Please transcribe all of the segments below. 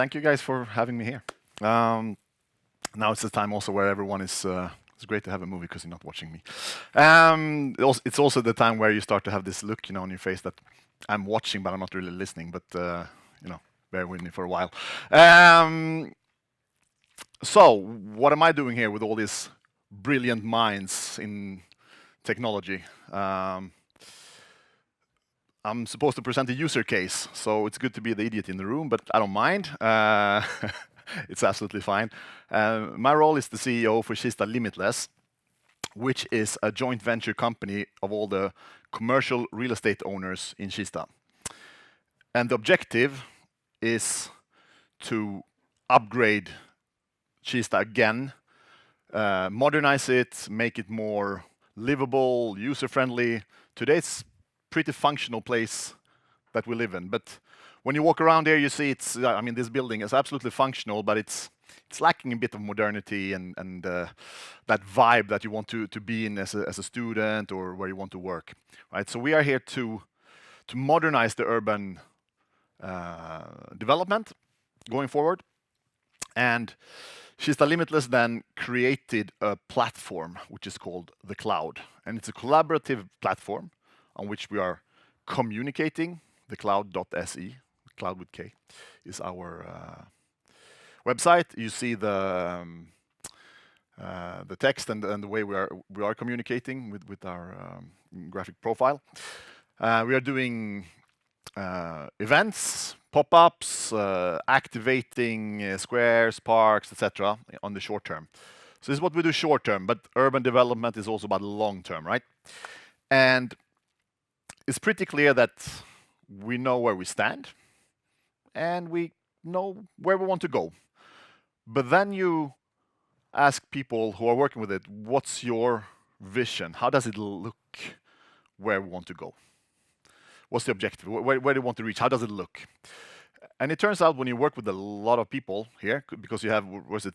thank you guys for having me here. Now it's the time also where everyone is. It's great to have a movie because you're not watching me. It's also the time where you start to have this look, on your face that I'm watching, but I'm not really listening. But bear with me for a while. So, what am I doing here with all these brilliant minds in technology? I'm supposed to present a user case, so it's good to be the idiot in the room, but I don't mind. It's absolutely fine. My role is the CEO for Kista Limitless, which is a joint venture company of all the commercial real estate owners in Kista. And the objective is to upgrade Kista again, modernize it, make it more livable, user-friendly. Today it's pretty functional place that we live in. But when you walk around here, you see this building is absolutely functional, but it's lacking a bit of modernity and that vibe that you want to be in as a student or where you want to work, right? So we are here to modernize the urban development going forward. And Kista Limitless then created a platform which is called The Kloud. And it's a collaborative platform on which we are communicating. thekloud.se, cloud with K, is our website. You see the text and the way we are communicating with our graphic profile. We are doing events, pop-ups, activating squares, parks, etc. on the short term. So this is what we do short term, but urban development is also about long term, right? And it's pretty clear that we know where we stand and we know where we want to go. But then you ask people who are working with it, what's your vision? How does it look where we want to go? What's the objective? Where do you want to reach? How does it look? And it turns out when you work with a lot of people here, because you have,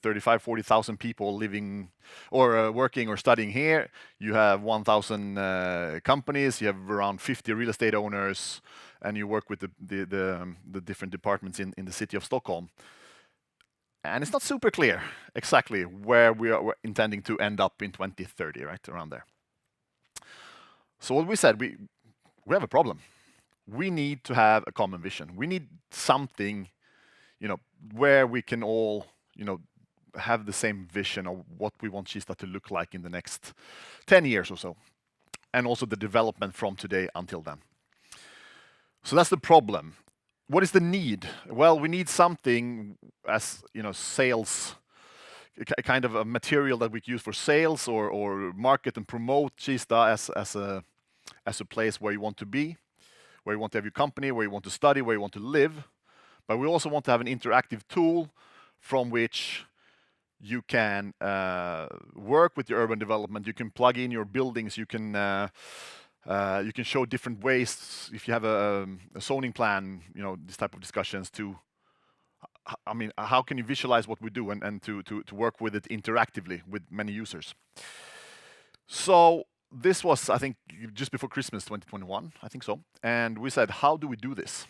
35, 40,000 people living or working or studying here, you have 1,000 companies, you have around 50 real estate owners, and you work with the different departments in the city of Stockholm. And it's not super clear exactly where we're intending to end up in 2030, right, around there. So what we said, we have a problem. We need to have a common vision. We need something, where we can all, have the same vision of what we want Kista to look like in the next 10 years or so, and also the development from today until then. So that's the problem. What is the need? Well, we need something as, sales, kind of a material that we use for sales or market and promote Kista as a place where you want to be, where you want to have your company, where you want to study, where you want to live. But we also want to have an interactive tool from which you can work with your urban development. You can plug in your buildings. You can show different ways. If you have a zoning plan, this type of discussions to, how can you visualize what we do and to work with it interactively with many users. So this was, I think, just before Christmas 2021, I think so. And we said, how do we do this?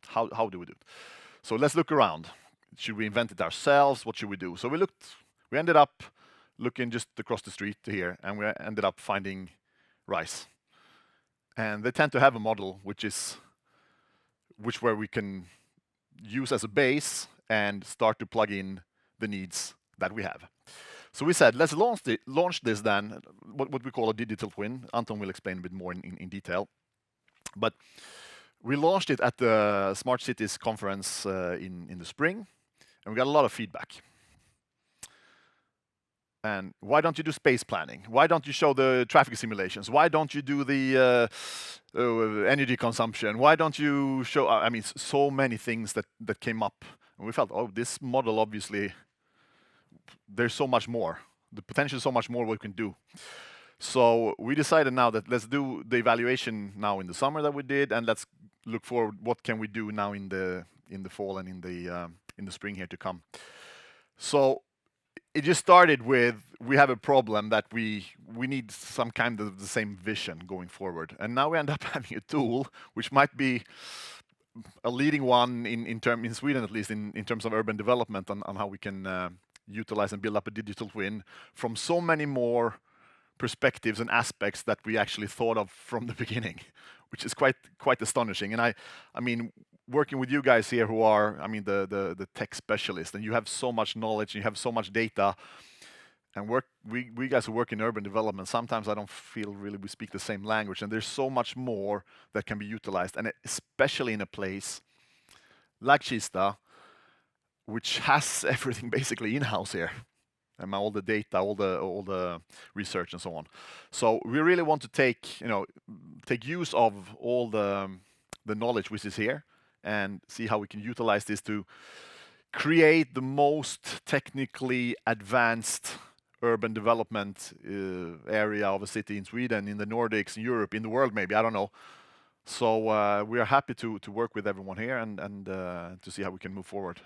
How do we do it? So let's look around. Should we invent it ourselves? What should we do? So we ended up looking just across the street here, and we ended up finding Rise. And they tend to have a model which where we can use as a base and start to plug in the needs that we have. So we said, let's launch this then, what we call a digital twin. Anton will explain a bit more in detail. But we launched it at the Smart Cities conference in the spring, and we got a lot of feedback. And why don't you do space planning? Why don't you show the traffic simulations? Why don't you do the energy consumption? Why don't you show, so many things that came up. And we felt, this model obviously, there's so much more. The potential is so much more we can do. So we decided now that let's do the evaluation now in the summer that we did, and let's look forward what can we do now in the fall and in the spring here to come. So it just started with, we have a problem that we need some kind of the same vision going forward. And now we end up having a tool which might be a leading one in Sweden, at least in terms of urban development, on how we can utilize and build up a digital twin from so many more perspectives and aspects that we actually thought of from the beginning, which is quite astonishing. And I mean, working with you guys here who are, I mean, the tech specialists, and you have so much knowledge, and you have so much data, and we guys who work in urban development, sometimes I don't feel really we speak the same language, and there's so much more that can be utilized, and especially in a place like Kista, which has everything basically in-house here. And all the data, all the research, and so on. So we really want to take use of all the knowledge which is here, and see how we can utilize this to create the most technically advanced urban development area of a city in Sweden, in the Nordics, in Europe, in the world, maybe, I don't know. So we are happy to work with everyone here, and to see how we can move forward.